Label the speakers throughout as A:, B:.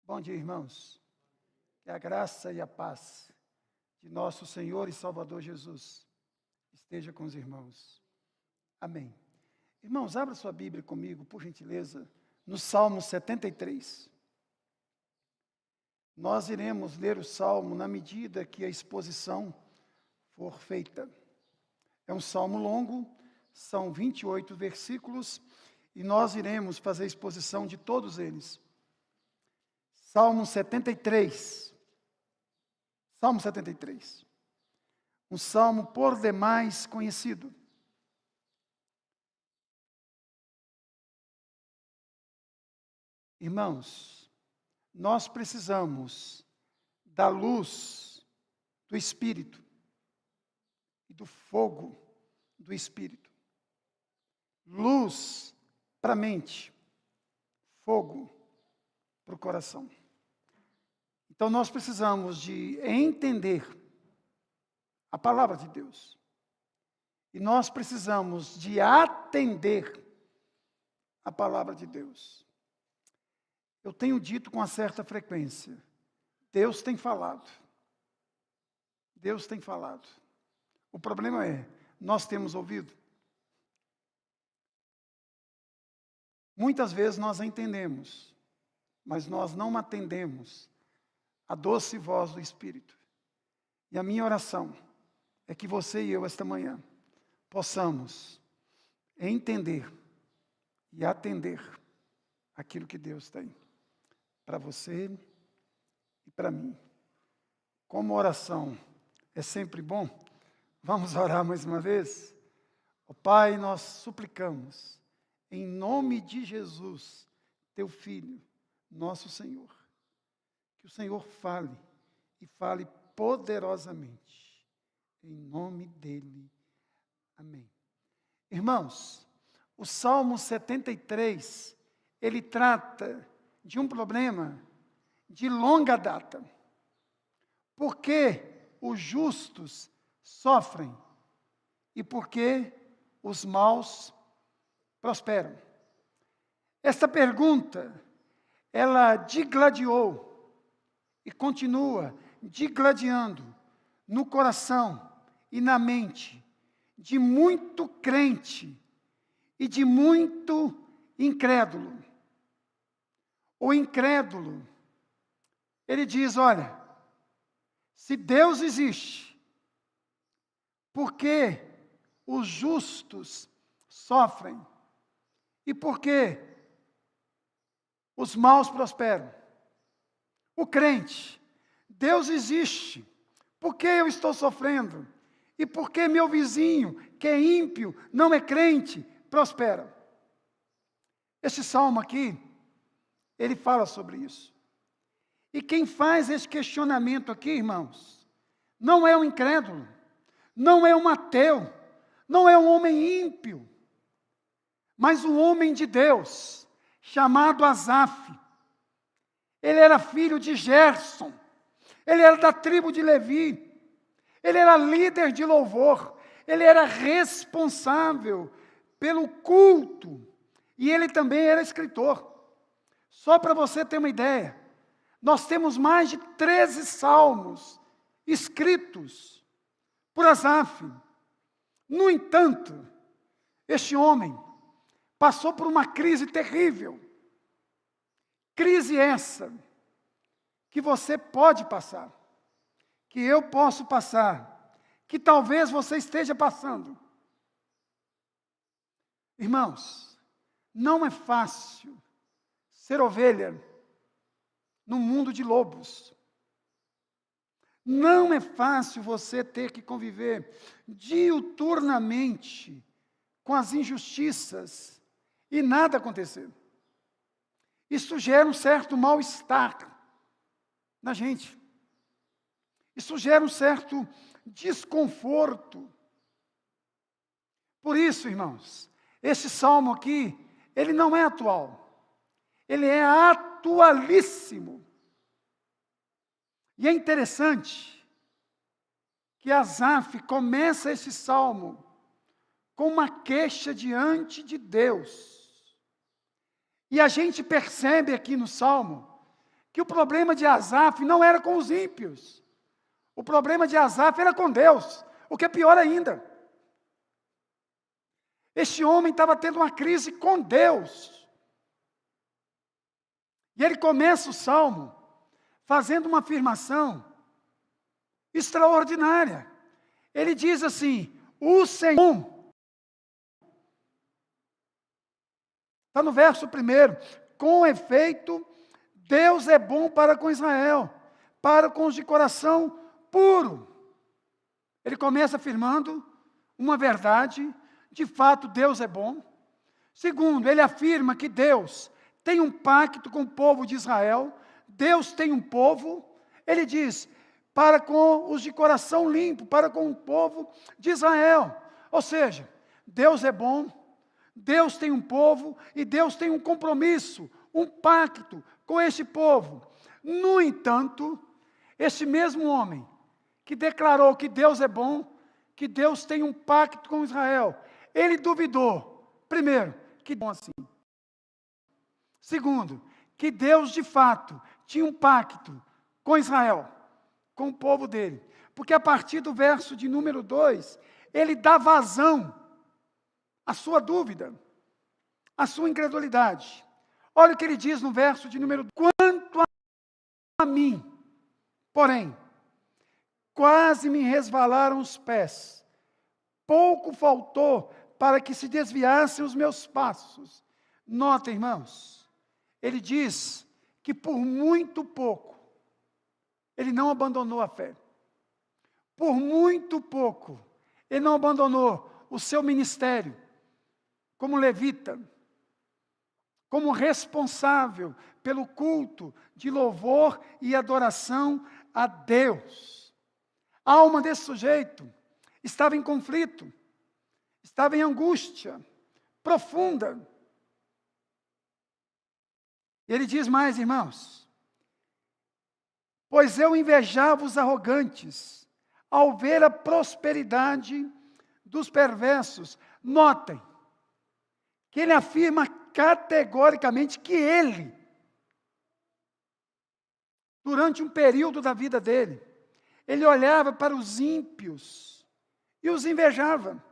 A: Bom dia, irmãos. Que a graça e a paz de nosso Senhor e Salvador Jesus esteja com os irmãos. Amém. Irmãos, abra sua Bíblia comigo, por gentileza, no Salmo 73. Nós iremos ler o Salmo na medida que a exposição for feita. É um salmo longo, são 28 versículos, e nós iremos fazer a exposição de todos eles. Salmo 73. Salmo 73. Um salmo por demais conhecido. Irmãos, nós precisamos da luz do Espírito e do fogo do Espírito. Luz para a mente, fogo para o coração. Então nós precisamos de entender a palavra de Deus. E nós precisamos de atender a palavra de Deus. Eu tenho dito com uma certa frequência, Deus tem falado. Deus tem falado. O problema é, nós temos ouvido. Muitas vezes nós entendemos, mas nós não atendemos a doce voz do Espírito. E a minha oração é que você e eu, esta manhã, possamos entender e atender aquilo que Deus tem para você e para mim. Como oração é sempre bom, vamos orar mais uma vez? Ó Pai, nós suplicamos, em nome de Jesus, Teu Filho, nosso Senhor, que o Senhor fale, e fale poderosamente, em nome dEle. Amém. Irmãos, o Salmo 73, ele trata de um problema de longa data. Por que os justos sofrem e por que os maus prosperam? Esta pergunta, ela digladiou e continua digladiando no coração e na mente de muito crente e de muito incrédulo. O incrédulo, ele diz, olha, se Deus existe, por que os justos sofrem? E por que os maus prosperam? O crente, Deus existe, por que eu estou sofrendo? E por que meu vizinho, que é ímpio, não é crente, prospera? Esse salmo aqui, ele fala sobre isso. E quem faz esse questionamento aqui, irmãos, não é um incrédulo, não é um ateu, não é um homem ímpio, mas um homem de Deus, chamado Asaf. Ele era filho de Gerson, ele era da tribo de Levi, ele era líder de louvor, ele era responsável pelo culto, e ele também era escritor. Só para você ter uma ideia, nós temos mais de 13 salmos escritos por Asaf. No entanto, este homem passou por uma crise terrível. Crise essa que você pode passar, que eu posso passar, que talvez você esteja passando. Irmãos, não é fácil ser ovelha no mundo de lobos. Não é fácil você ter que conviver diuturnamente com as injustiças e nada acontecer. Isso gera um certo mal-estar na gente. Isso gera um certo desconforto. Por isso, irmãos, esse salmo aqui, ele não é atual. Ele é atualíssimo. E é interessante que Asaf começa esse salmo com uma queixa diante de Deus. E a gente percebe aqui no salmo que o problema de Asaf não era com os ímpios. O problema de Asaf era com Deus, o que é pior ainda. Este homem estava tendo uma crise com Deus. E ele começa o salmo fazendo uma afirmação extraordinária. Ele diz assim: o Senhor. Está no verso 1. Com efeito, Deus é bom para com Israel, para com os de coração puro. Ele começa afirmando uma verdade: de fato Deus é bom. Segundo, ele afirma que Deus tem um pacto com o povo de Israel. Deus tem um povo. Ele diz: para com os de coração limpo, para com o povo de Israel. Ou seja, Deus é bom, Deus tem um povo e Deus tem um compromisso, um pacto com este povo. No entanto, este mesmo homem que declarou que Deus é bom, que Deus tem um pacto com Israel, ele duvidou, primeiro, que bom assim. Segundo, que Deus de fato tinha um pacto com Israel, com o povo dele. Porque a partir do verso de número 2, ele dá vazão à sua dúvida, à sua incredulidade. Olha o que ele diz no verso de número 2. Quanto a mim, porém, quase me resvalaram os pés. Pouco faltou para que se desviassem os meus passos. Notem, irmãos, ele diz que por muito pouco, ele não abandonou a fé. Por muito pouco, ele não abandonou o seu ministério como levita, como responsável pelo culto de louvor e adoração a Deus. A alma desse sujeito estava em conflito, estava em angústia profunda. Ele diz mais, irmãos: pois eu invejava os arrogantes, ao ver a prosperidade dos perversos. Notem que ele afirma categoricamente que ele, durante um período da vida dele, ele olhava para os ímpios e os invejava.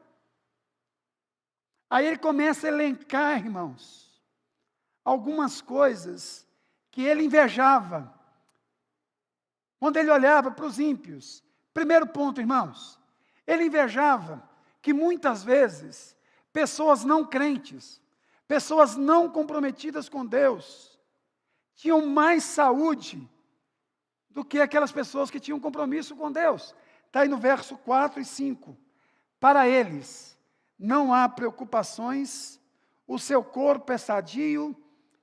A: Aí ele começa a elencar, irmãos, algumas coisas que ele invejava quando ele olhava para os ímpios. Primeiro ponto, irmãos, ele invejava que muitas vezes pessoas não crentes, pessoas não comprometidas com Deus, tinham mais saúde do que aquelas pessoas que tinham compromisso com Deus. Está aí no verso 4 e 5. Para eles não há preocupações, o seu corpo é sadio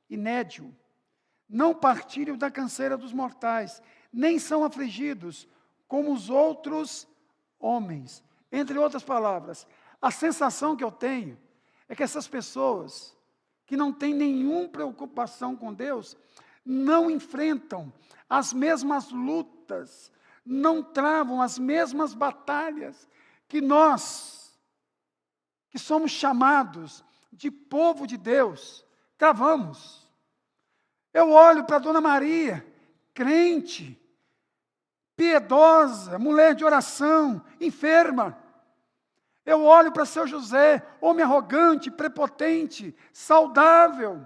A: e nédio. Não partilham da canseira dos mortais, nem são afligidos como os outros homens. Entre outras palavras, a sensação que eu tenho é que essas pessoas que não têm nenhuma preocupação com Deus, não enfrentam as mesmas lutas, não travam as mesmas batalhas que nós, que somos chamados de povo de Deus, travamos. Eu olho para a Dona Maria, crente, piedosa, mulher de oração, enferma. Eu olho para seu José, homem arrogante, prepotente, saudável,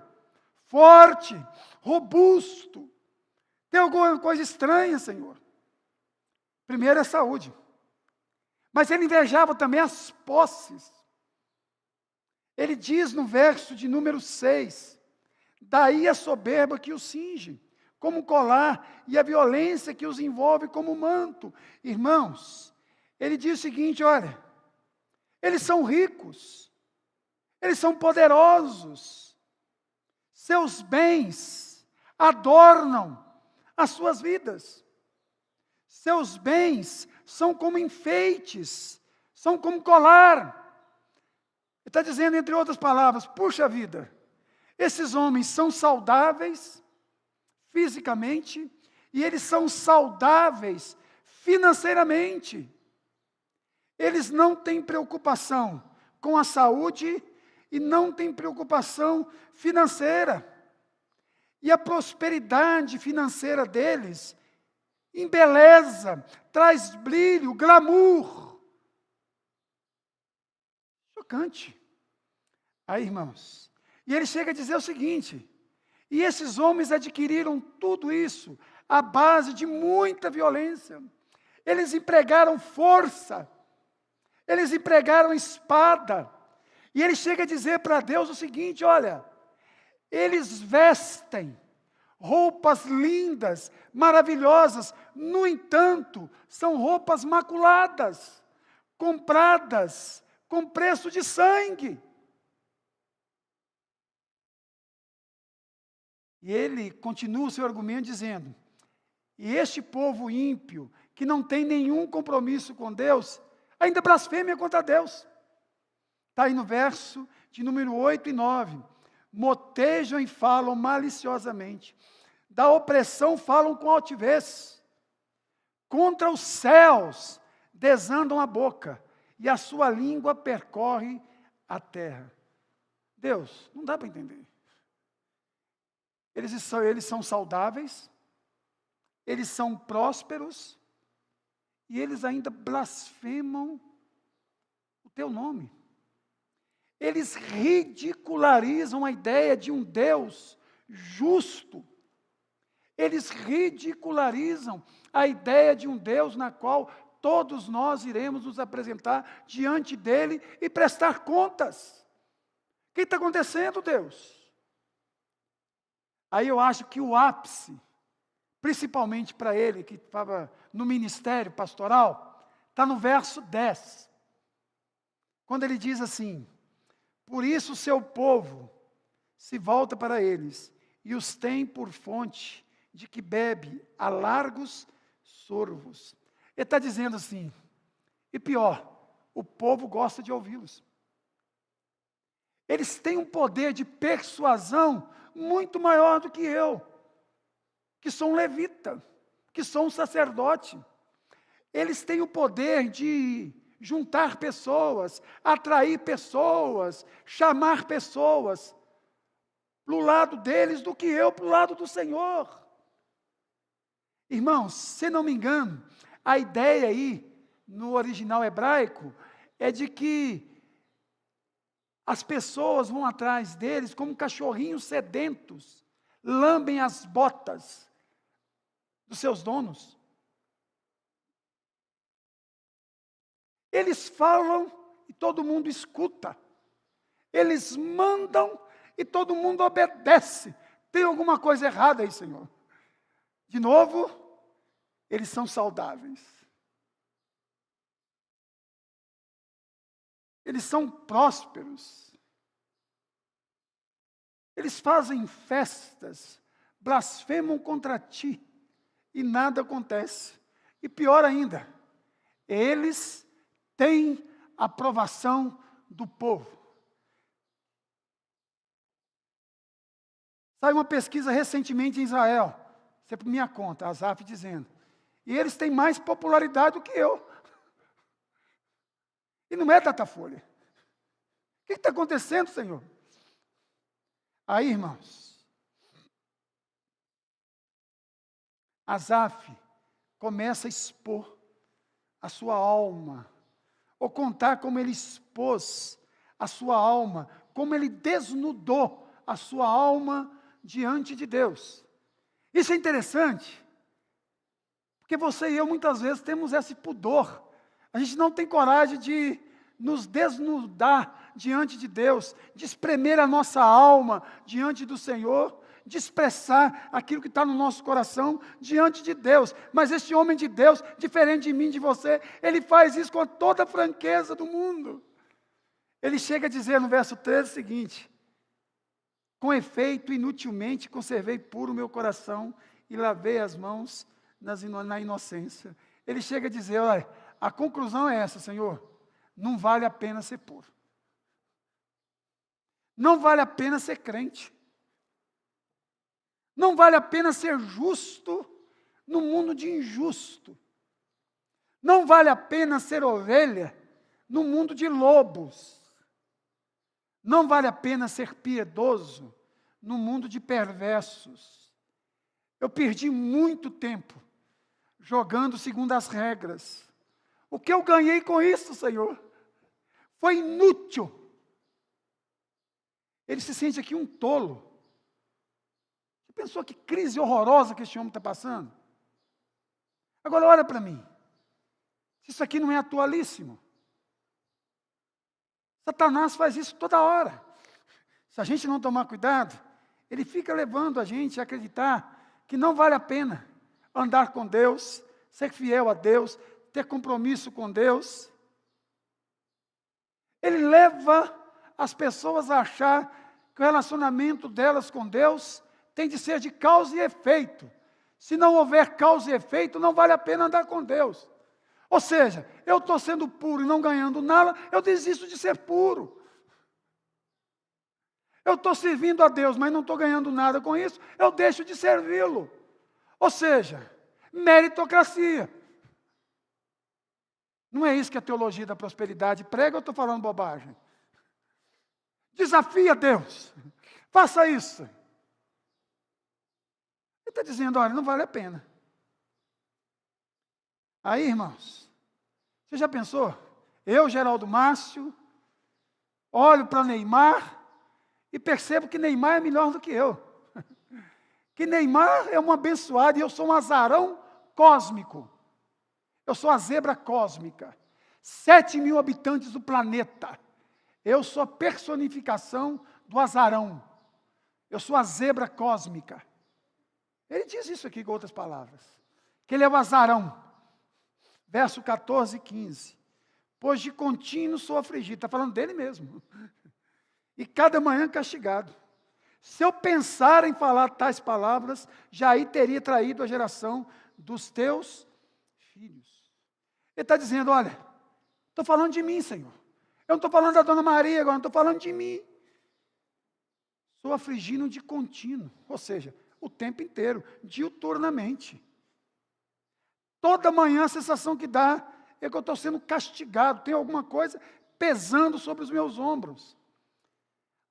A: forte, robusto. Tem alguma coisa estranha, Senhor? Primeiro é saúde. Mas ele invejava também as posses. Ele diz no verso de número 6, daí a soberba que os cinge, como colar, e a violência que os envolve como manto. Irmãos, ele diz o seguinte, olha, eles são ricos, eles são poderosos, seus bens adornam as suas vidas, seus bens são como enfeites, são como colar. Ele está dizendo, entre outras palavras, puxa vida, esses homens são saudáveis fisicamente e eles são saudáveis financeiramente. Eles não têm preocupação com a saúde e não têm preocupação financeira. e a prosperidade financeira deles embeleza, traz brilho, glamour. Chocante. Aí, irmãos, e ele chega a dizer o seguinte: e esses homens adquiriram tudo isso à base de muita violência. Eles empregaram força, eles empregaram espada. E ele chega a dizer para Deus o seguinte: olha, eles vestem roupas lindas, maravilhosas, no entanto, são roupas maculadas, compradas com preço de sangue. E ele continua o seu argumento dizendo: e este povo ímpio, que não tem nenhum compromisso com Deus, ainda blasfêmia contra Deus. Está aí no verso de número 8 e 9. Motejam e falam maliciosamente, da opressão falam com altivez, contra os céus desandam a boca, e a sua língua percorre a terra. Deus, não dá para entender. Eles são saudáveis, eles são prósperos, e eles ainda blasfemam o teu nome. Eles ridicularizam a ideia de um Deus justo. Eles ridicularizam a ideia de um Deus na qual todos nós iremos nos apresentar diante dele e prestar contas. O que está acontecendo, Deus? Aí eu acho que o ápice, principalmente para ele, que estava no ministério pastoral, está no verso 10. Quando ele diz assim: por isso o seu povo se volta para eles, e os tem por fonte de que bebe a largos sorvos. Ele está dizendo assim, e pior, o povo gosta de ouvi-los. Eles têm um poder de persuasão muito maior do que eu, que sou um levita, que sou um sacerdote. Eles têm o poder de juntar pessoas, atrair pessoas, chamar pessoas para o lado deles do que eu para o lado do Senhor. Irmãos, se não me engano, a ideia aí, no original hebraico, é de que as pessoas vão atrás deles como cachorrinhos sedentos, lambem as botas dos seus donos. Eles falam e todo mundo escuta. Eles mandam e todo mundo obedece. Tem alguma coisa errada aí, Senhor? De novo, eles são saudáveis. Eles são prósperos. Eles fazem festas, blasfemam contra ti e nada acontece. E pior ainda, eles têm aprovação do povo. Saiu uma pesquisa recentemente em Israel, isso é por minha conta, a Asaf dizendo, e eles têm mais popularidade do que eu. E não é Datafolha. O que está acontecendo, Senhor? Aí, irmãos, Asaf começa a expor a sua alma, ou contar como ele expôs a sua alma, como ele desnudou a sua alma diante de Deus. Isso é interessante, porque você e eu muitas vezes temos esse pudor. A gente não tem coragem de nos desnudar diante de Deus, de espremer a nossa alma diante do Senhor, de expressar aquilo que está no nosso coração diante de Deus. Mas este homem de Deus, diferente de mim, de você, ele faz isso com toda a franqueza do mundo. Ele chega a dizer no verso 13 o seguinte: com efeito, inutilmente conservei puro o meu coração e lavei as mãos na inocência. Ele chega a dizer, olha, a conclusão é essa, Senhor, não vale a pena ser puro. Não vale a pena ser crente. Não vale a pena ser justo no mundo de injusto. Não vale a pena ser ovelha no mundo de lobos. Não vale a pena ser piedoso num mundo de perversos. Eu perdi muito tempo jogando segundo as regras. O que eu ganhei com isso, Senhor? Foi inútil. Ele se sente aqui um tolo. Você pensou que crise horrorosa que esse homem está passando? Agora olha para mim. Isso aqui não é atualíssimo. Satanás faz isso toda hora. Se a gente não tomar cuidado, ele fica levando a gente a acreditar que não vale a pena andar com Deus, ser fiel a Deus, ter compromisso com Deus. Ele leva as pessoas a achar que o relacionamento delas com Deus tem de ser de causa e efeito. Se não houver causa e efeito, não vale a pena andar com Deus. Ou seja, eu estou sendo puro e não ganhando nada, eu desisto de ser puro. Eu estou servindo a Deus, mas não estou ganhando nada com isso, eu deixo de servi-lo. Ou seja, meritocracia. Não é isso que a teologia da prosperidade prega, eu estou falando bobagem. Desafia Deus. Faça isso. Ele está dizendo, olha, não vale a pena. Aí, irmãos, você já pensou? Eu, Geraldo Márcio, olho para Neymar e percebo que Neymar é melhor do que eu. Que Neymar é um abençoado e eu sou um azarão cósmico. Eu sou a zebra cósmica. 7.000 habitantes do planeta. Eu sou a personificação do azarão. Eu sou a zebra cósmica. Ele diz isso aqui com outras palavras. Que ele é o azarão. Verso 14 e 15. Pois de contínuo sou afligido. Está falando dele mesmo. E cada manhã castigado. Se eu pensar em falar tais palavras, já aí teria traído a geração dos teus filhos. Ele está dizendo, olha, estou falando de mim, Senhor. Eu não estou falando da Dona Maria agora, não estou falando de mim. Sou afligindo de contínuo, ou seja, o tempo inteiro, diuturnamente. Toda manhã a sensação que dá é que eu estou sendo castigado, tem alguma coisa pesando sobre os meus ombros.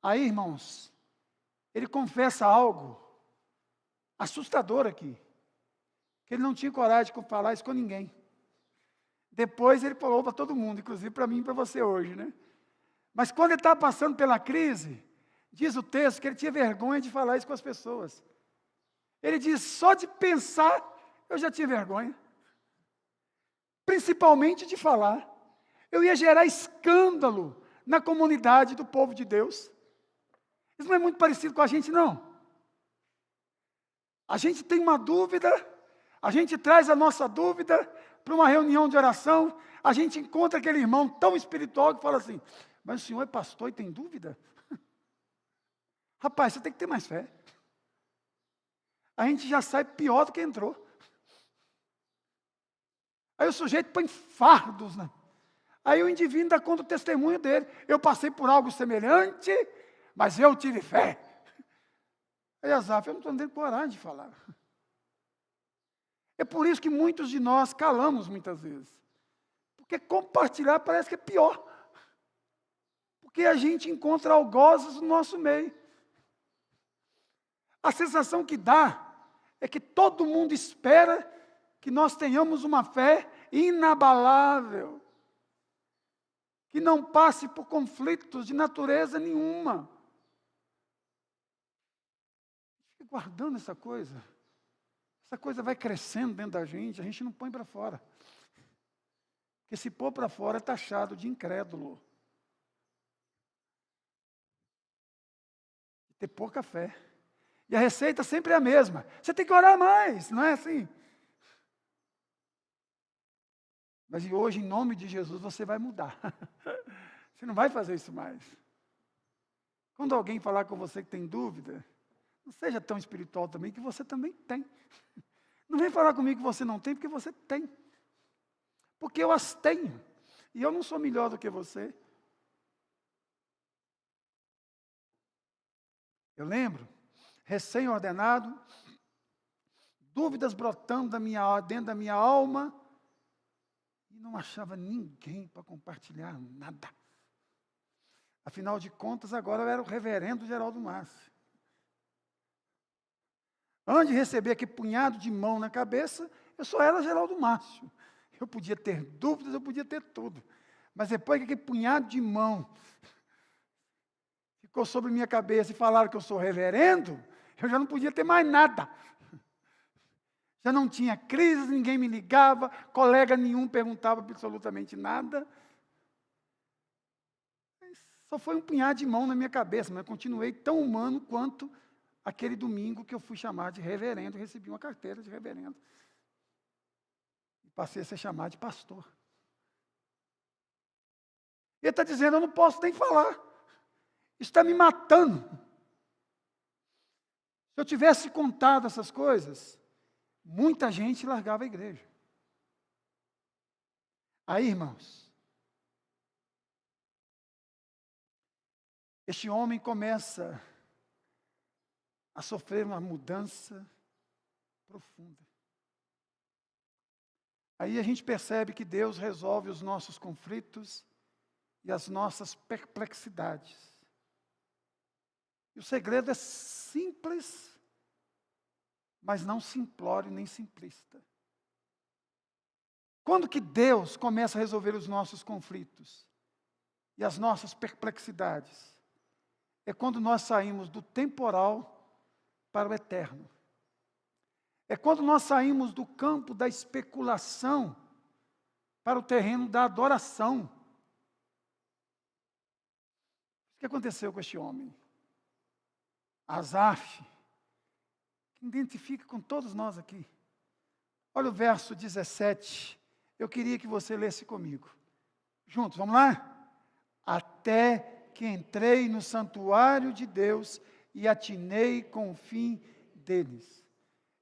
A: Aí, irmãos, ele confessa algo assustador aqui, que ele não tinha coragem de falar isso com ninguém. Depois ele falou para todo mundo, inclusive para mim e para você hoje, né? Mas quando ele estava passando pela crise, diz o texto que ele tinha vergonha de falar isso com as pessoas. Ele diz, só de pensar, eu já tinha vergonha. Principalmente de falar. Eu ia gerar escândalo na comunidade do povo de Deus. Isso não é muito parecido com a gente, não. A gente tem uma dúvida, a gente traz a nossa dúvida para uma reunião de oração, a gente encontra aquele irmão tão espiritual que fala assim, mas o senhor é pastor e tem dúvida? Rapaz, você tem que ter mais fé. A gente já sai pior do que entrou. Aí o sujeito põe fardos, né? Aí o indivíduo dá conta do testemunho dele. Eu passei por algo semelhante, mas eu tive fé. Aí Asaf, eu não estou tendo coragem de falar. É por isso que muitos de nós calamos muitas vezes. Porque compartilhar parece que é pior. Porque a gente encontra algozes no nosso meio. A sensação que dá é que todo mundo espera que nós tenhamos uma fé inabalável, que não passe por conflitos de natureza nenhuma. Fique guardando essa coisa vai crescendo dentro da gente, a gente não põe para fora. Porque se pôr para fora é taxado de incrédulo. Ter pouca fé. E a receita sempre é a mesma. Você tem que orar mais, não é assim? Mas hoje, em nome de Jesus, você vai mudar. Você não vai fazer isso mais. Quando alguém falar com você que tem dúvida, não seja tão espiritual também, que você também tem. Não vem falar comigo que você não tem, porque você tem. Porque eu as tenho. E eu não sou melhor do que você. Eu lembro, recém-ordenado, dúvidas brotando dentro da minha alma, e não achava ninguém para compartilhar nada. Afinal de contas, agora eu era o reverendo Geraldo Márcio. Antes de receber aquele punhado de mão na cabeça, eu só era Geraldo Márcio. Eu podia ter dúvidas, eu podia ter tudo. Mas depois que aquele punhado de mão ficou sobre minha cabeça e falaram que eu sou reverendo, eu já não podia ter mais nada. Já não tinha crise, ninguém me ligava, colega nenhum perguntava absolutamente nada. Só foi um punhado de mão na minha cabeça, mas eu continuei tão humano quanto aquele domingo que eu fui chamado de reverendo, recebi uma carteira de reverendo. E passei a ser chamado de pastor. Ele está dizendo, eu não posso nem falar. Isso está me matando. Se eu tivesse contado essas coisas, muita gente largava a igreja. Aí, irmãos, este homem começa a sofrer uma mudança profunda. Aí a gente percebe que Deus resolve os nossos conflitos e as nossas perplexidades. E o segredo é simples, mas não simplório nem simplista. Quando que Deus começa a resolver os nossos conflitos e as nossas perplexidades? É quando nós saímos do temporal para o eterno. É quando nós saímos do campo da especulação para o terreno da adoração. O que aconteceu com este homem? Asaf, que identifica com todos nós aqui. Olha o verso 17. Eu queria que você lesse comigo. Juntos, vamos lá? Até que entrei no santuário de Deus e atinei com o fim deles.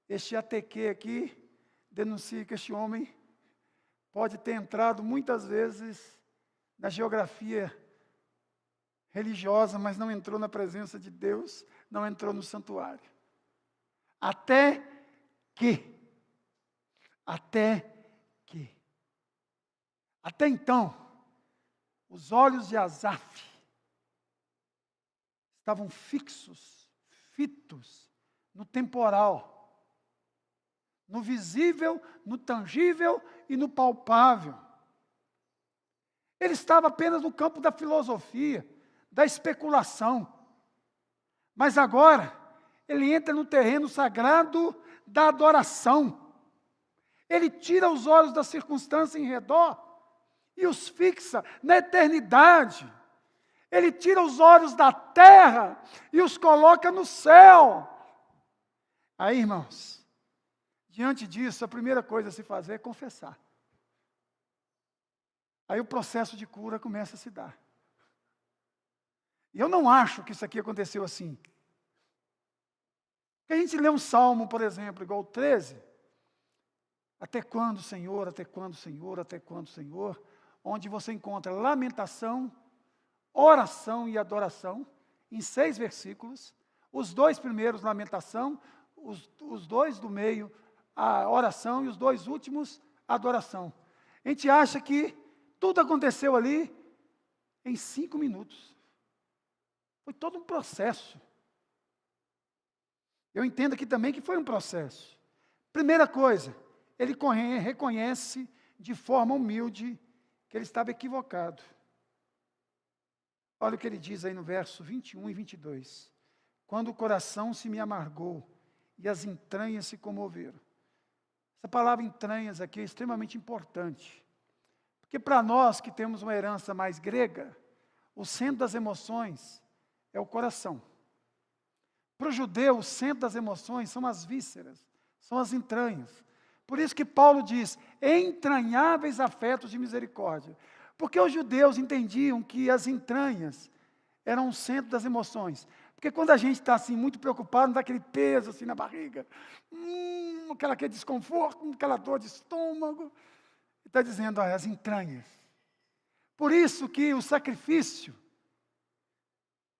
A: Este ATQ aqui denuncia que este homem pode ter entrado muitas vezes na geografia religiosa, mas não entrou na presença de Deus, não entrou no santuário. Até que Até então, os olhos de Asaf estavam fixos, fitos, no temporal, no visível, no tangível e no palpável. Ele estava apenas no campo da filosofia, da especulação. Mas agora, ele entra no terreno sagrado da adoração. Ele tira os olhos da circunstância em redor e os fixa na eternidade. Ele tira os olhos da terra e os coloca no céu. Aí, irmãos, diante disso, a primeira coisa a se fazer é confessar. Aí o processo de cura começa a se dar. E eu não acho que isso aqui aconteceu assim. Porque a gente lê um salmo, por exemplo, igual o 13. Até quando, Senhor? Até quando, Senhor? Até quando, Senhor? Onde você encontra lamentação, oração e adoração, em 6 versículos. Os 2 primeiros, lamentação, os 2 do meio, a oração, e os 2 últimos, adoração. A gente acha que tudo aconteceu ali em 5 minutos. Foi todo um processo. Eu entendo aqui também que foi um processo. Primeira coisa, ele reconhece de forma humilde que ele estava equivocado. Olha o que ele diz aí no verso 21 e 22. Quando o coração se me amargou e as entranhas se comoveram. Essa palavra entranhas aqui é extremamente importante. Porque para nós que temos uma herança mais grega, o centro das emoções é o coração. Para o judeu, o centro das emoções são as vísceras, são as entranhas. Por isso que Paulo diz, entranháveis afetos de misericórdia. Porque os judeus entendiam que as entranhas eram o centro das emoções. Porque quando a gente está assim, muito preocupado, dá aquele peso assim na barriga, aquele desconforto, aquela dor de estômago. Está dizendo, as entranhas. Por isso que o sacrifício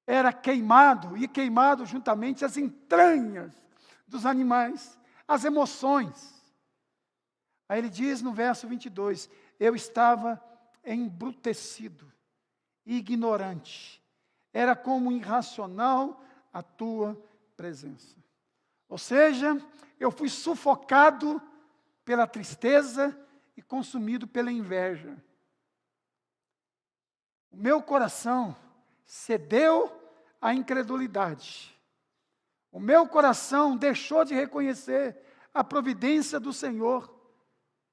A: era queimado, e queimado juntamente as entranhas dos animais, as emoções. Aí ele diz no verso 22, eu estava embrutecido, ignorante, era como irracional a tua presença. Ou seja, eu fui sufocado pela tristeza e consumido pela inveja. O meu coração cedeu à incredulidade. O meu coração deixou de reconhecer a providência do Senhor,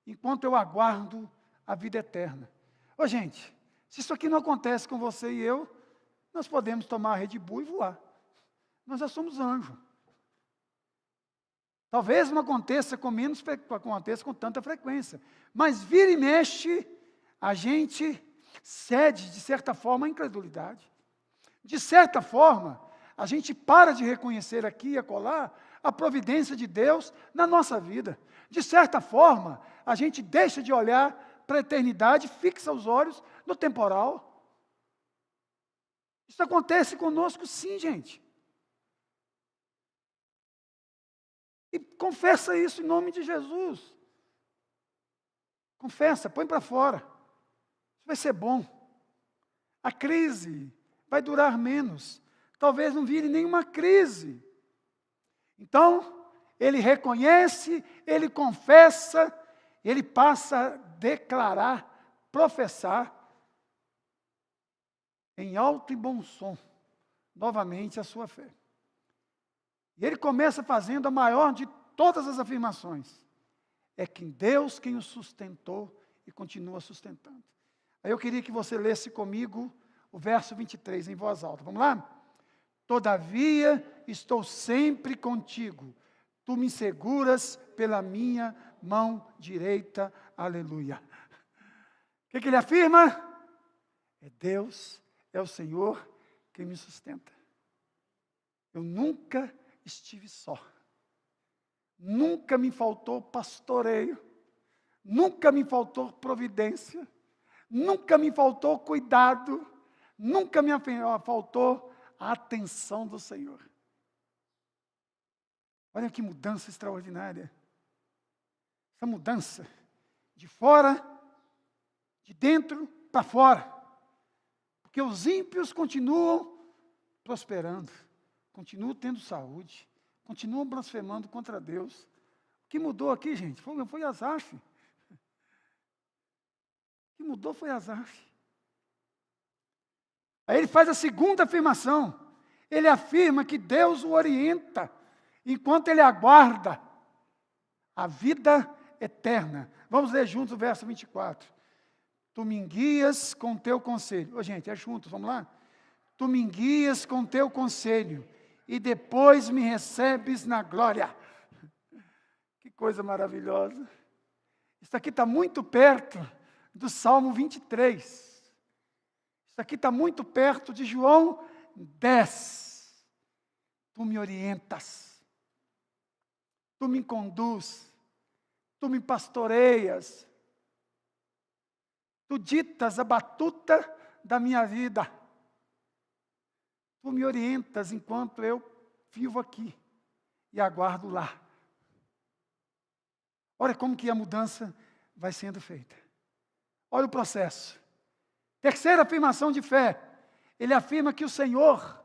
A: enquanto eu aguardo a vida eterna. Ô gente, se isso aqui não acontece com você e eu, nós podemos tomar a Red Bull e voar. Nós já somos anjos. Talvez não aconteça com tanta frequência, mas vira e mexe, a gente cede, de certa forma, à incredulidade. De certa forma, a gente para de reconhecer aqui e acolá a providência de Deus na nossa vida. De certa forma, a gente deixa de olhar para a eternidade, fixa os olhos no temporal. Isso acontece conosco sim, gente. E confessa isso em nome de Jesus. Confessa, põe para fora. Isso vai ser bom. A crise vai durar menos. Talvez não vire nenhuma crise. Então, ele reconhece, ele confessa, ele passa a declarar, professar, em alto e bom som, novamente a sua fé. E ele começa fazendo a maior de todas as afirmações. É que Deus quem o sustentou e continua sustentando. Aí eu queria que você lesse comigo o verso 23 em voz alta. Vamos lá? Todavia estou sempre contigo. Tu me seguras pela minha mão direita. Aleluia. O que ele afirma? É Deus, é o Senhor quem me sustenta. Eu nunca estive só. Nunca me faltou pastoreio. Nunca me faltou providência. Nunca me faltou cuidado. Nunca me faltou a atenção do Senhor. Olha que mudança extraordinária. Essa mudança de fora, de dentro para fora. Porque os ímpios continuam prosperando, continuam tendo saúde, continuam blasfemando contra Deus. O que mudou aqui, gente, foi Asaf. O que mudou foi Asaf. Aí ele faz a segunda afirmação. Ele afirma que Deus o orienta, enquanto ele aguarda a vida eterna. Vamos ler juntos o verso 24. Tu me guias com teu conselho. Ô, gente, é juntos, vamos lá? Tu me guias com teu conselho, e depois me recebes na glória. Que coisa maravilhosa. Isso aqui está muito perto do Salmo 23. Isso aqui está muito perto de João 10. Tu me orientas. Tu me conduz. Tu me pastoreias. Tu ditas a batuta da minha vida. Tu me orientas enquanto eu vivo aqui e aguardo lá. Olha como que a mudança vai sendo feita. Olha o processo. Terceira afirmação de fé. Ele afirma que o Senhor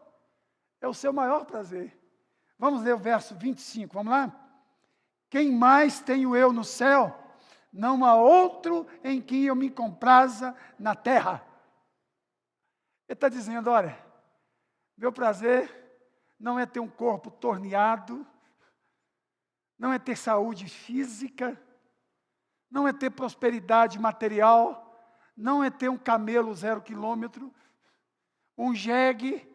A: é o seu maior prazer. Vamos ler o verso 25, vamos lá? Quem mais tenho eu no céu? Não há outro em quem eu me compraza na terra. Ele está dizendo, olha, meu prazer não é ter um corpo torneado, não é ter saúde física, não é ter prosperidade material, não é ter um camelo 0 quilômetro, um jegue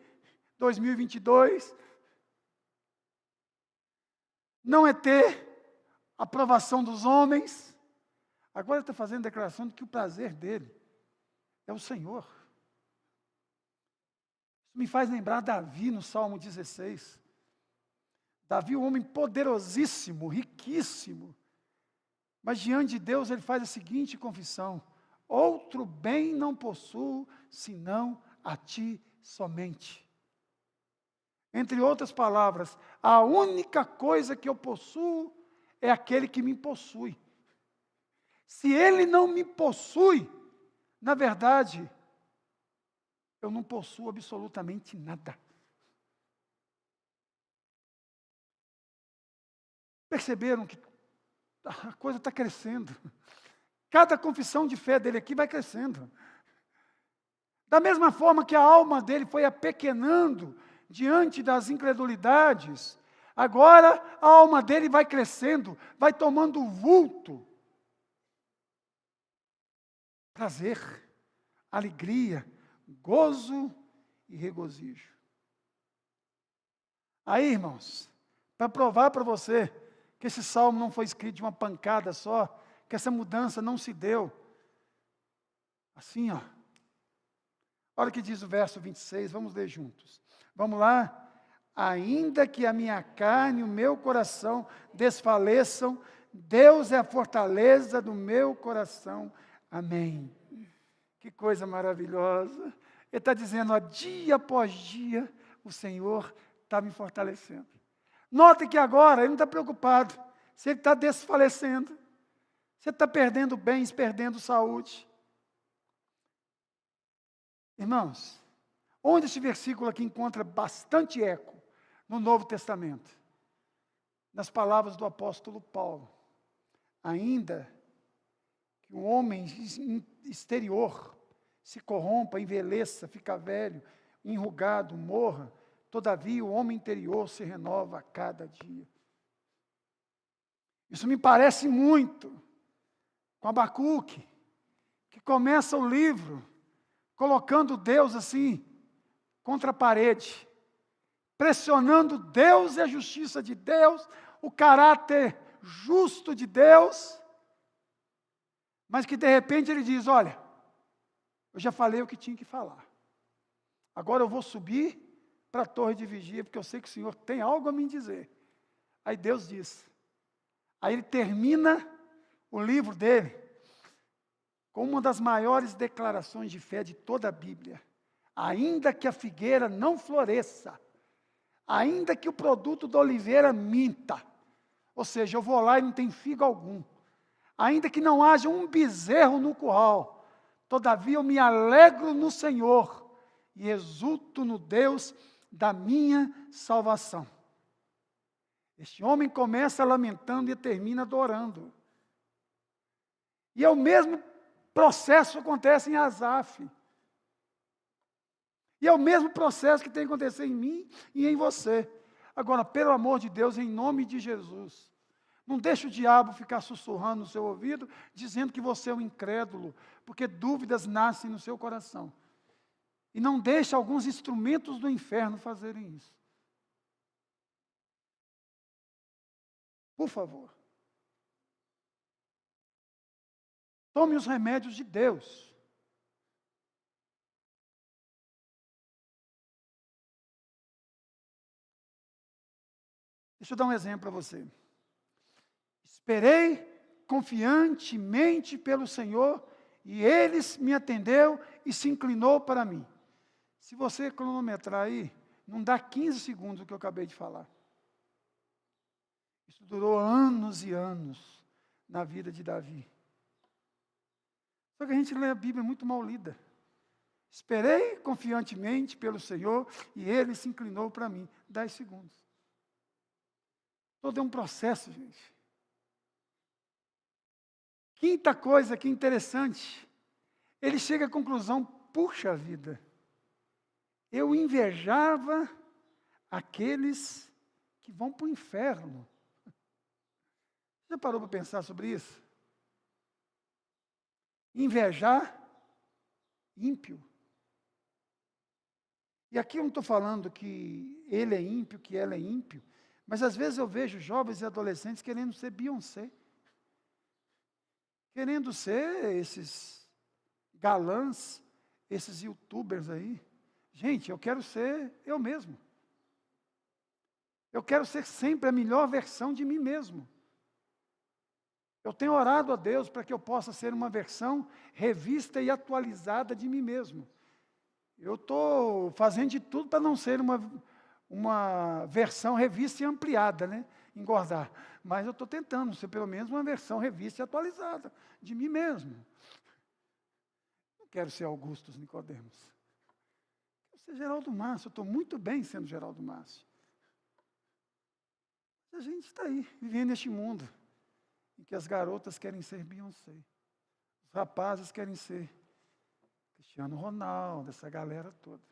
A: 2022, não é ter aprovação dos homens. Agora ele está fazendo a declaração de que o prazer dele é o Senhor. Isso me faz lembrar Davi no Salmo 16. Davi, um homem poderosíssimo, riquíssimo. Mas diante de Deus ele faz a seguinte confissão: outro bem não possuo, senão a ti somente. Entre outras palavras, a única coisa que eu possuo é aquele que me possui. Se ele não me possui, na verdade, eu não possuo absolutamente nada. Perceberam que a coisa está crescendo. Cada confissão de fé dele aqui vai crescendo. Da mesma forma que a alma dele foi apequenando diante das incredulidades, agora a alma dele vai crescendo, vai tomando vulto. Prazer, alegria, gozo e regozijo. Aí, irmãos, para provar para você que esse salmo não foi escrito de uma pancada só, que essa mudança não se deu assim, ó. Olha o que diz o verso 26, vamos ler juntos. Vamos lá? Ainda que a minha carne e o meu coração desfaleçam, Deus é a fortaleza do meu coração. Amém. Que coisa maravilhosa. Ele está dizendo, ó, dia após dia, o Senhor está me fortalecendo. Note que agora ele não está preocupado se ele está desfalecendo, se ele está perdendo bens, perdendo saúde. Irmãos, onde esse versículo aqui encontra bastante eco no Novo Testamento? Nas palavras do apóstolo Paulo. Ainda que o homem exterior se corrompa, envelheça, fica velho, enrugado, morra, todavia o homem interior se renova a cada dia. Isso me parece muito com Abacuque, que começa o livro colocando Deus assim, contra a parede, pressionando Deus e a justiça de Deus, o caráter justo de Deus, mas que de repente ele diz, olha, eu já falei o que tinha que falar, agora eu vou subir para a torre de vigia, porque eu sei que o Senhor tem algo a me dizer. Aí Deus diz, aí ele termina o livro dele, com uma das maiores declarações de fé de toda a Bíblia. Ainda que a figueira não floresça, ainda que o produto da oliveira minta, ou seja, eu vou lá e não tem figo algum, ainda que não haja um bezerro no curral, todavia eu me alegro no Senhor e exulto no Deus da minha salvação. Este homem começa lamentando e termina adorando. E é o mesmo processo acontece em Asaf. E é o mesmo processo que tem que acontecer em mim e em você. Agora, pelo amor de Deus, em nome de Jesus, não deixe o diabo ficar sussurrando no seu ouvido, dizendo que você é um incrédulo, porque dúvidas nascem no seu coração. E não deixe alguns instrumentos do inferno fazerem isso. Por favor. Tome os remédios de Deus. Deixa eu dar um exemplo para você. Esperei confiantemente pelo Senhor, e Ele me atendeu e se inclinou para mim. Se você cronometrar aí, não dá 15 segundos o que eu acabei de falar. Isso durou anos e anos na vida de Davi. Só que a gente lê a Bíblia muito mal lida. Esperei confiantemente pelo Senhor e Ele se inclinou para mim. 10 segundos. Todo é um processo, gente. Quinta coisa que interessante. Ele chega à conclusão, puxa vida, eu invejava aqueles que vão para o inferno. Já parou para pensar sobre isso? Invejar ímpio. E aqui eu não estou falando que ele é ímpio, que ela é ímpio, mas às vezes eu vejo jovens e adolescentes querendo ser Beyoncé, querendo ser esses galãs, esses youtubers aí. Gente, eu quero ser eu mesmo. Eu quero ser sempre a melhor versão de mim mesmo. Eu tenho orado a Deus para que eu possa ser uma versão revista e atualizada de mim mesmo. Eu estou fazendo de tudo para não ser uma versão revista e ampliada, né? Engordar. Mas eu estou tentando ser pelo menos uma versão revista e atualizada de mim mesmo. Não quero ser Augustus Nicodemos. Quero ser Geraldo Márcio. Eu estou muito bem sendo Geraldo Márcio. A gente está aí, vivendo neste mundo, em que as garotas querem ser Beyoncé, os rapazes querem ser Cristiano Ronaldo, essa galera toda.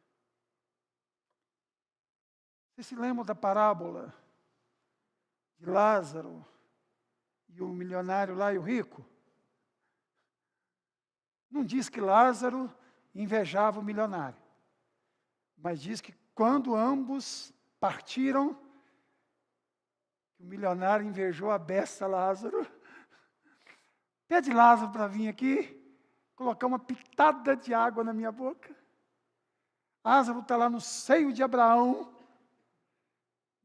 A: Vocês se lembram da parábola de Lázaro e o milionário lá e o rico? Não diz que Lázaro invejava o milionário, mas diz que quando ambos partiram, o milionário invejou a besta Lázaro. Pede Lázaro para vir aqui, colocar uma pitada de água na minha boca. Lázaro está lá no seio de Abraão,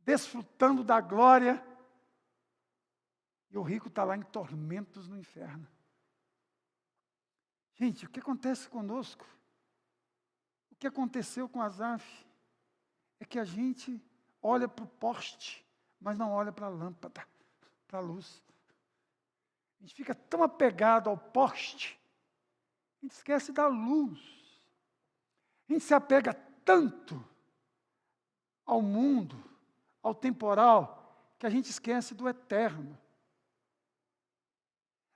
A: desfrutando da glória, e o rico está lá em tormentos no inferno. Gente, o que acontece conosco? O que aconteceu com Asaf? É que a gente olha para o poste, mas não olha para a lâmpada, para a luz. A gente fica tão apegado ao poste, a gente esquece da luz. A gente se apega tanto ao mundo, ao temporal, que a gente esquece do eterno.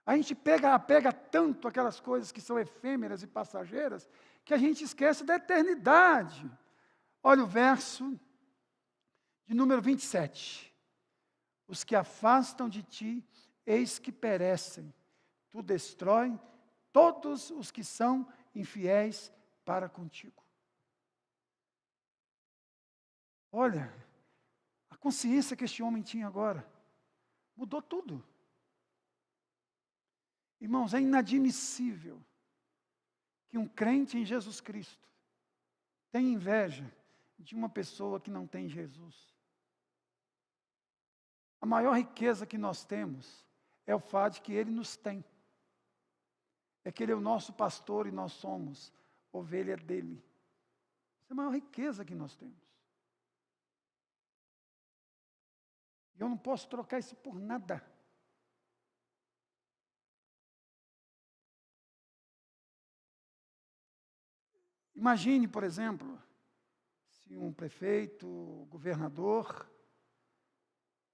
A: A gente apega tanto aquelas coisas que são efêmeras e passageiras, que a gente esquece da eternidade. Olha o verso de número 27. Os que afastam de ti, eis que perecem. Tu destrói todos os que são infiéis para contigo. Olha, a consciência que este homem tinha agora mudou tudo. Irmãos, é inadmissível que um crente em Jesus Cristo tenha inveja de uma pessoa que não tem Jesus. A maior riqueza que nós temos é o fato de que Ele nos tem. É que Ele é o nosso pastor e nós somos ovelha dEle. Essa é a maior riqueza que nós temos. E eu não posso trocar isso por nada. Imagine, por exemplo, se um prefeito, o governador,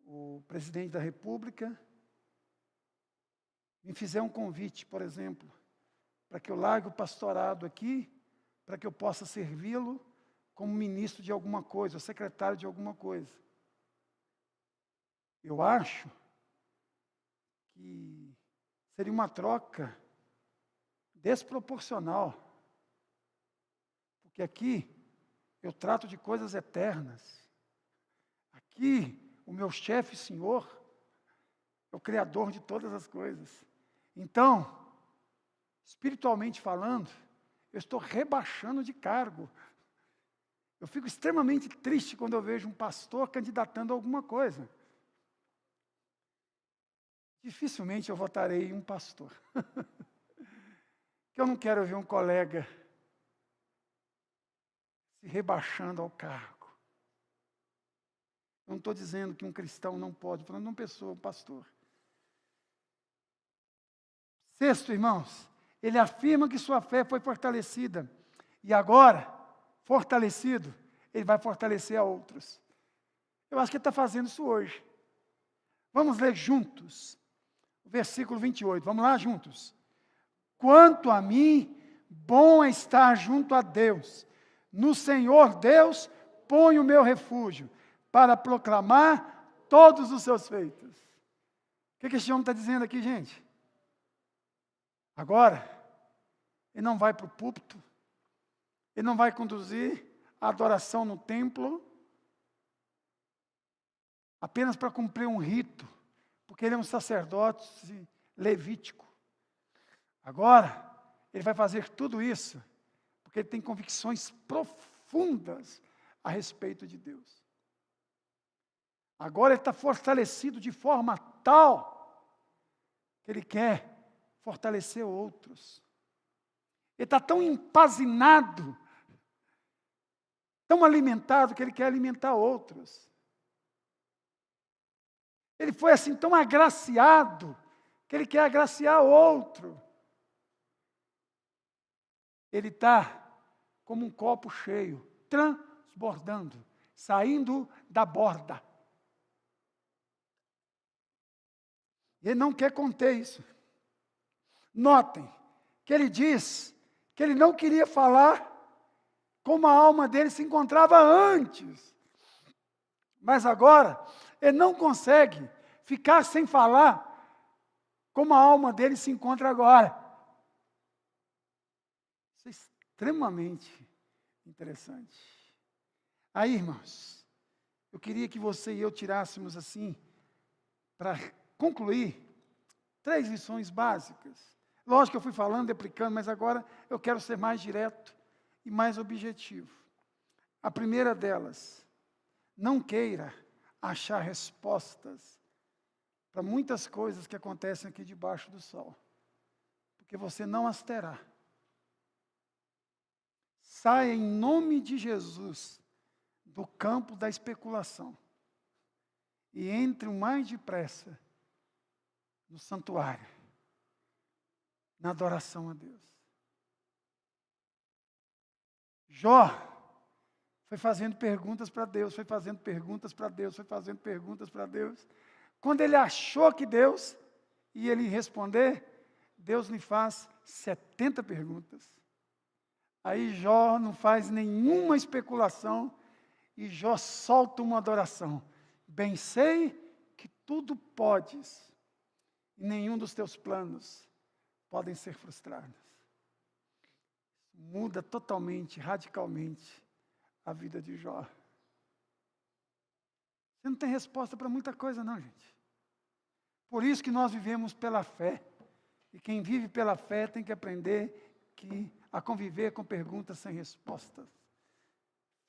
A: o presidente da República, me fizer um convite, por exemplo, para que eu largue o pastorado aqui, para que eu possa servi-lo como ministro de alguma coisa, ou secretário de alguma coisa. Eu acho que seria uma troca desproporcional. Porque aqui eu trato de coisas eternas. Aqui o meu chefe, Senhor, é o Criador de todas as coisas. Então, espiritualmente falando, eu estou rebaixando de cargo. Eu fico extremamente triste quando eu vejo um pastor candidatando a alguma coisa. Dificilmente eu votarei em um pastor. Que eu não quero ver um colega se rebaixando ao cargo. Eu não estou dizendo que um cristão não pode, falando de uma pessoa, um pastor. Sexto, irmãos, ele afirma que sua fé foi fortalecida. E agora, fortalecido, ele vai fortalecer a outros. Eu acho que ele está fazendo isso hoje. Vamos ler juntos. O versículo 28. Vamos lá juntos. Quanto a mim, bom é estar junto a Deus. No Senhor Deus, ponho o meu refúgio, para proclamar todos os seus feitos. O que esse homem está dizendo aqui, gente? Agora, ele não vai para o púlpito, ele não vai conduzir a adoração no templo, apenas para cumprir um rito, porque ele é um sacerdote levítico. Agora, ele vai fazer tudo isso, porque ele tem convicções profundas a respeito de Deus. Agora ele está fortalecido de forma tal que ele quer fortalecer outros. Ele está tão empazinado, tão alimentado, que ele quer alimentar outros. Ele foi assim tão agraciado, que ele quer agraciar outro. Ele está como um copo cheio, transbordando, saindo da borda. Ele não quer conter isso. Notem que ele diz que ele não queria falar como a alma dele se encontrava antes. Mas agora, ele não consegue ficar sem falar como a alma dele se encontra agora. Isso é extremamente interessante. Aí, irmãos, eu queria que você e eu tirássemos assim, para concluir, 3 lições básicas. Lógico que eu fui falando, aplicando, mas agora eu quero ser mais direto e mais objetivo. A primeira delas, não queira achar respostas para muitas coisas que acontecem aqui debaixo do sol, porque você não as terá. Saia em nome de Jesus do campo da especulação e entre o mais depressa no santuário, na adoração a Deus. Jó foi fazendo perguntas para Deus, foi fazendo perguntas para Deus, foi fazendo perguntas para Deus. Quando ele achou que Deus ia lhe responder, Deus lhe faz 70 perguntas. Aí Jó não faz nenhuma especulação e Jó solta uma adoração. Bem sei que tudo podes e nenhum dos teus planos podem ser frustrados. Muda totalmente, radicalmente a vida de Jó. Você não tem resposta para muita coisa não, gente. Por isso que nós vivemos pela fé. E quem vive pela fé tem que aprender a conviver com perguntas sem respostas.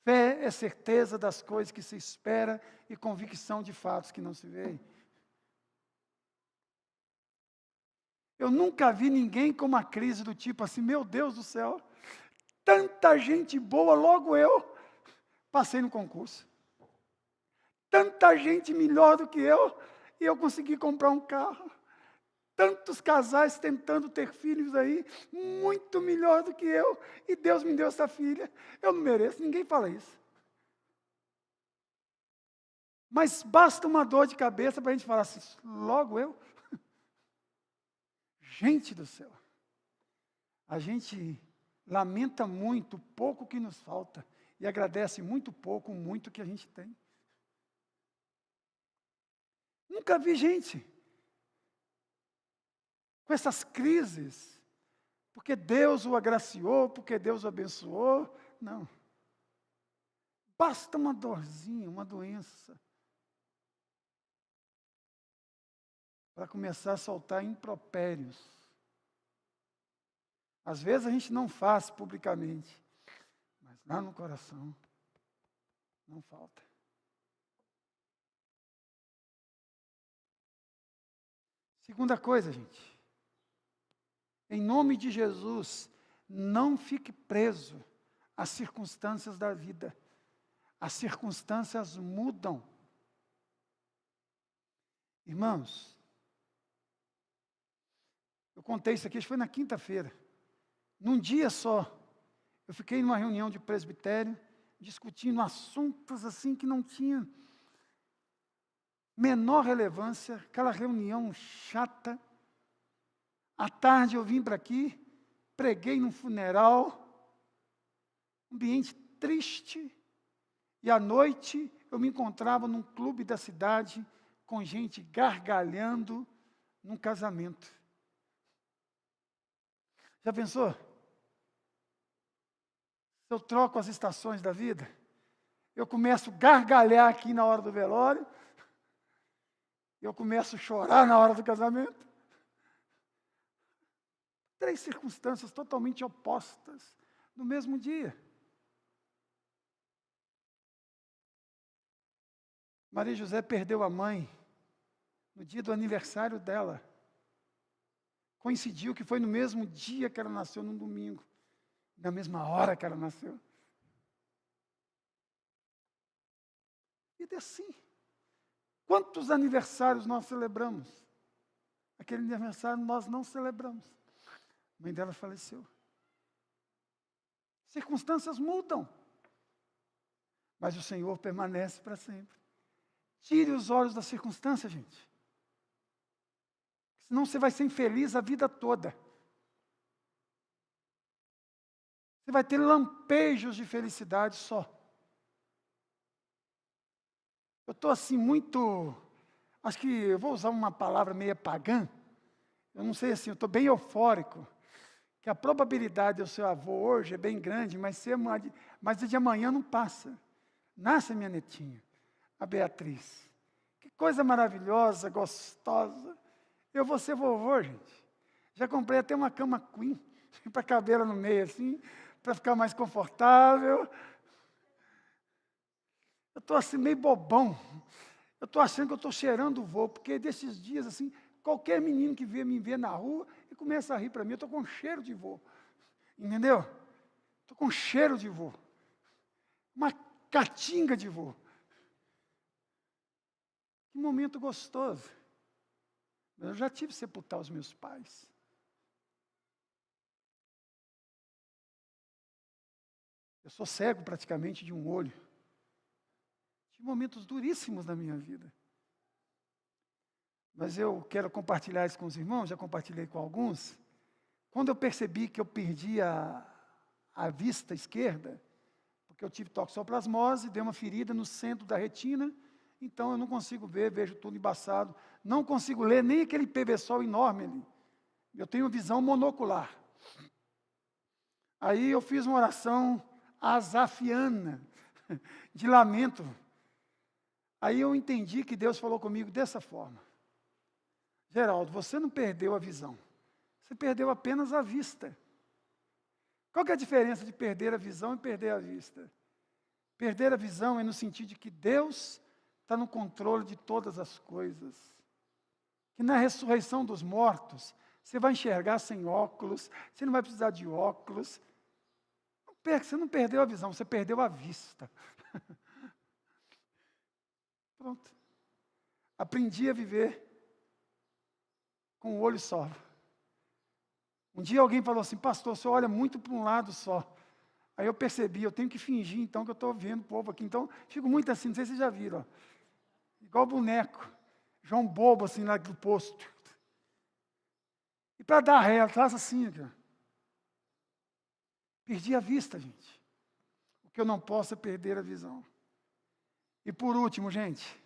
A: Fé é certeza das coisas que se espera e convicção de fatos que não se veem. Eu nunca vi ninguém com uma crise do tipo assim, meu Deus do céu, tanta gente boa, logo eu passei no concurso. Tanta gente melhor do que eu, e eu consegui comprar um carro. Tantos casais tentando ter filhos aí, muito melhor do que eu, e Deus me deu essa filha. Eu não mereço, ninguém fala isso. Mas basta uma dor de cabeça para a gente falar assim, logo eu? Gente do céu, a gente lamenta muito o pouco que nos falta e agradece muito pouco o muito que a gente tem. Nunca vi gente com essas crises, porque Deus o agraciou, porque Deus o abençoou. Não. Basta uma dorzinha, uma doença, para começar a soltar impropérios. Às vezes a gente não faz publicamente, mas lá no coração não falta. Segunda coisa, gente. Em nome de Jesus, não fique preso às circunstâncias da vida. As circunstâncias mudam. Irmãos, eu contei isso aqui, acho que foi na quinta-feira. Num dia só, eu fiquei numa reunião de presbitério, discutindo assuntos assim que não tinham menor relevância, aquela reunião chata. À tarde eu vim para aqui, preguei num funeral, ambiente triste, e à noite eu me encontrava num clube da cidade, com gente gargalhando, num casamento. Já pensou? Se eu troco as estações da vida, eu começo a gargalhar aqui na hora do velório, eu começo a chorar na hora do casamento. 3 circunstâncias totalmente opostas no mesmo dia. Maria José perdeu a mãe no dia do aniversário dela. Coincidiu que foi no mesmo dia que ela nasceu, num domingo. Na mesma hora que ela nasceu. E assim, quantos aniversários nós celebramos? Aquele aniversário nós não celebramos. A mãe dela faleceu. Circunstâncias mudam. Mas o Senhor permanece para sempre. Tire os olhos da circunstância, gente. Senão você vai ser infeliz a vida toda. Você vai ter lampejos de felicidade só. Eu estou assim muito, acho que eu vou usar uma palavra meio pagã. Eu não sei assim, eu estou bem eufórico. Que a probabilidade de eu ser avô hoje é bem grande, mas o de amanhã não passa. Nasce a minha netinha, a Beatriz. Que coisa maravilhosa, gostosa. Eu vou ser vovô, gente. Já comprei até uma cama queen, para caber ela no meio assim, para ficar mais confortável. Eu estou assim meio bobão. Eu estou achando que eu estou cheirando o vô, porque desses dias assim, qualquer menino que me vê na rua e começa a rir para mim, eu estou com cheiro de vô. Entendeu? Estou com cheiro de vô. Uma catinga de vô. Que momento gostoso. Eu já tive que sepultar os meus pais. Eu sou cego praticamente de um olho. Tive momentos duríssimos na minha vida. Mas eu quero compartilhar isso com os irmãos, já compartilhei com alguns. Quando eu percebi que eu perdi a vista esquerda, porque eu tive toxoplasmose, dei uma ferida no centro da retina, então eu não consigo ver, vejo tudo embaçado. Não consigo ler nem aquele PV-Sol enorme ali. Eu tenho visão monocular. Aí eu fiz uma oração asafiana, de lamento. Aí eu entendi que Deus falou comigo dessa forma. Geraldo, você não perdeu a visão. Você perdeu apenas a vista. Qual que é a diferença de perder a visão e perder a vista? Perder a visão é no sentido de que Deus está no controle de todas as coisas. Que na ressurreição dos mortos, você vai enxergar sem óculos, você não vai precisar de óculos. Você não perdeu a visão, você perdeu a vista. Pronto. Aprendi a viver com um olho só. Um dia alguém falou assim, pastor, você olha muito para um lado só. Aí eu percebi, eu tenho que fingir então que eu estou vendo o povo aqui. Então, fico muito assim, não sei se vocês já viram. Ó. Igual boneco. João Bobo, assim, lá do posto. E para dar ré, atrás assim, ó. Perdi a vista, gente. O que eu não posso é perder a visão. E por último, gente,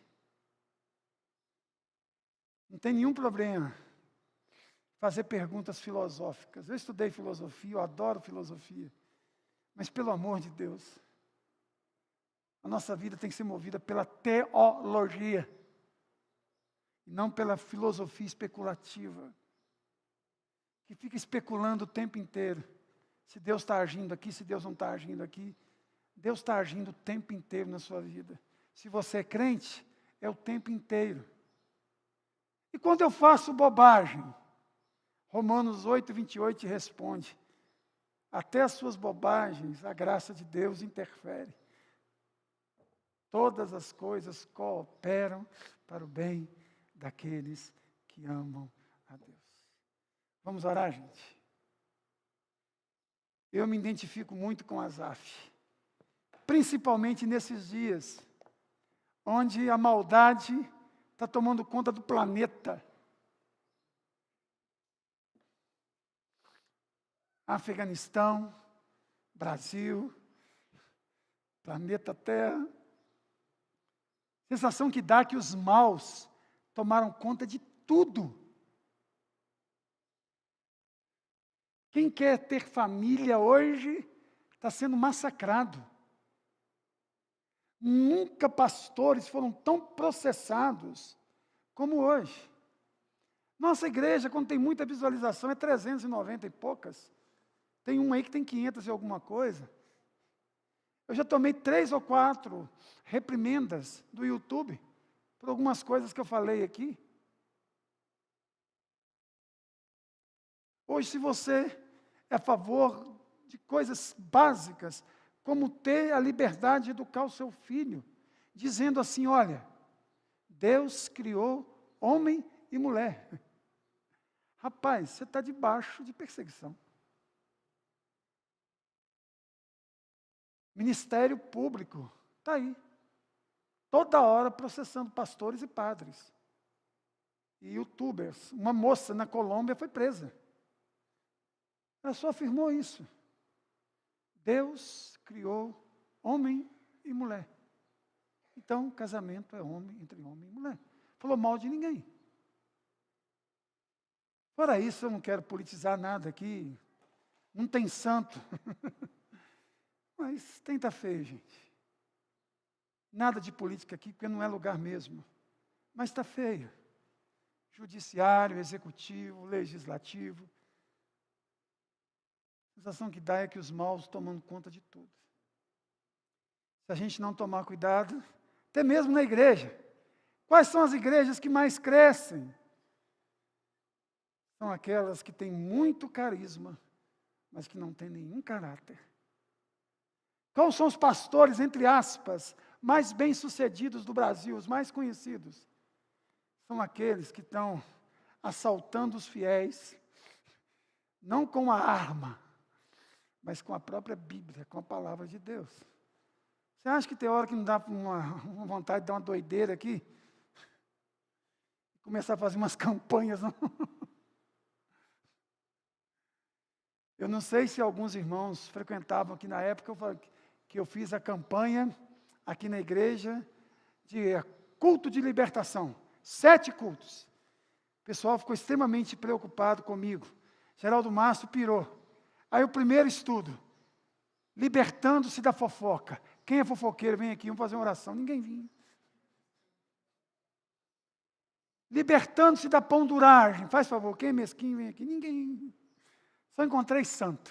A: não tem nenhum problema fazer perguntas filosóficas. Eu estudei filosofia, eu adoro filosofia. Mas pelo amor de Deus, a nossa vida tem que ser movida pela teologia. E não pela filosofia especulativa. Que fica especulando o tempo inteiro. Se Deus está agindo aqui, se Deus não está agindo aqui. Deus está agindo o tempo inteiro na sua vida. Se você é crente, é o tempo inteiro. E quando eu faço bobagem, Romanos 8:28 responde, até as suas bobagens, a graça de Deus interfere. Todas as coisas cooperam para o bem daqueles que amam a Deus. Vamos orar, gente? Eu me identifico muito com Asaf, principalmente nesses dias, onde a maldade está tomando conta do planeta. Afeganistão, Brasil, planeta Terra. Sensação que dá que os maus tomaram conta de tudo. Quem quer ter família hoje está sendo massacrado. Nunca pastores foram tão processados como hoje. Nossa igreja, quando tem muita visualização, é 390 e poucas. Tem uma aí que tem 500 e alguma coisa. Eu já tomei 3 ou 4 reprimendas do YouTube por algumas coisas que eu falei aqui. Hoje, se você é a favor de coisas básicas, como ter a liberdade de educar o seu filho, dizendo assim, olha, Deus criou homem e mulher. Rapaz, você está debaixo de perseguição. Ministério público, está aí. Toda hora processando pastores e padres. e youtubers. Uma moça na Colômbia foi presa. Ela só afirmou isso. Deus criou homem e mulher. Então, casamento é entre homem e mulher. Falou mal de ninguém. Fora isso, eu não quero politizar nada aqui. Não tem santo. Mas tenta feio, gente. Nada de política aqui, porque não é lugar mesmo. Mas está feio. Judiciário, executivo, legislativo. A sensação que dá é que os maus tomam conta de tudo. Se a gente não tomar cuidado, até mesmo na igreja. Quais são as igrejas que mais crescem? São aquelas que têm muito carisma, mas que não têm nenhum caráter. Quais são os pastores, entre aspas, mais bem-sucedidos do Brasil, os mais conhecidos? São aqueles que estão assaltando os fiéis, não com a arma, mas com a própria Bíblia, com a palavra de Deus. Você acha que tem hora que não dá uma vontade de dar uma doideira aqui? Começar a fazer umas campanhas, não? Eu não sei se alguns irmãos frequentavam aqui na época que eu fiz a campanha aqui na igreja de culto de libertação. 7 cultos. O pessoal ficou extremamente preocupado comigo. Geraldo Márcio pirou. Aí o primeiro estudo, libertando-se da fofoca. Quem é fofoqueiro, vem aqui, vamos fazer uma oração. Ninguém vinha. Libertando-se da ponduragem. Faz favor, quem é mesquinho, vem aqui. Ninguém. Só encontrei santo.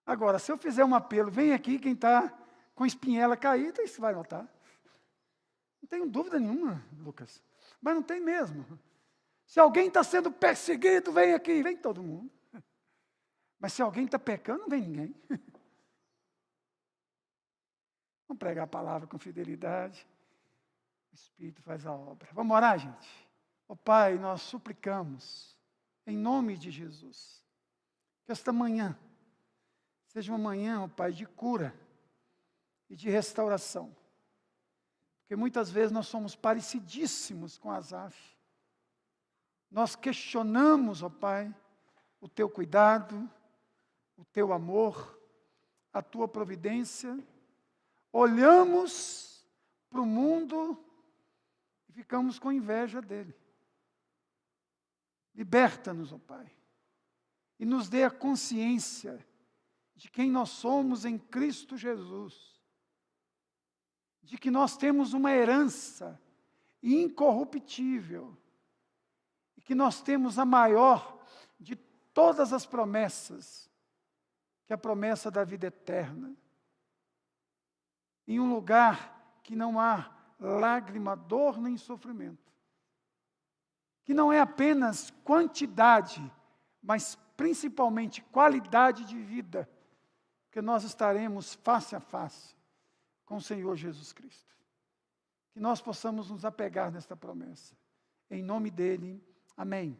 A: Agora, se eu fizer um apelo, vem aqui quem está com espinhela caída, isso vai notar. Não tenho dúvida nenhuma, Lucas. Mas não tem mesmo. Se alguém está sendo perseguido, vem aqui, vem todo mundo. Mas se alguém está pecando, não vem ninguém. Vamos pregar a palavra com fidelidade. O Espírito faz a obra. Vamos orar, gente? Ó Pai, nós suplicamos, em nome de Jesus, que esta manhã seja uma manhã, ó Pai, de cura e de restauração. Porque muitas vezes nós somos parecidíssimos com Asaf. Nós questionamos, ó Pai, o Teu cuidado, o Teu amor, a Tua providência. Olhamos para o mundo e ficamos com inveja dele. Liberta-nos, ó Pai, e nos dê a consciência de quem nós somos em Cristo Jesus. De que nós temos uma herança incorruptível. E que nós temos a maior de todas as promessas, que é a promessa da vida eterna. Em um lugar que não há lágrima, dor nem sofrimento. Que não é apenas quantidade, mas principalmente qualidade de vida. Porque nós estaremos face a face com o Senhor Jesus Cristo. Que nós possamos nos apegar nesta promessa. Em nome dele, amém.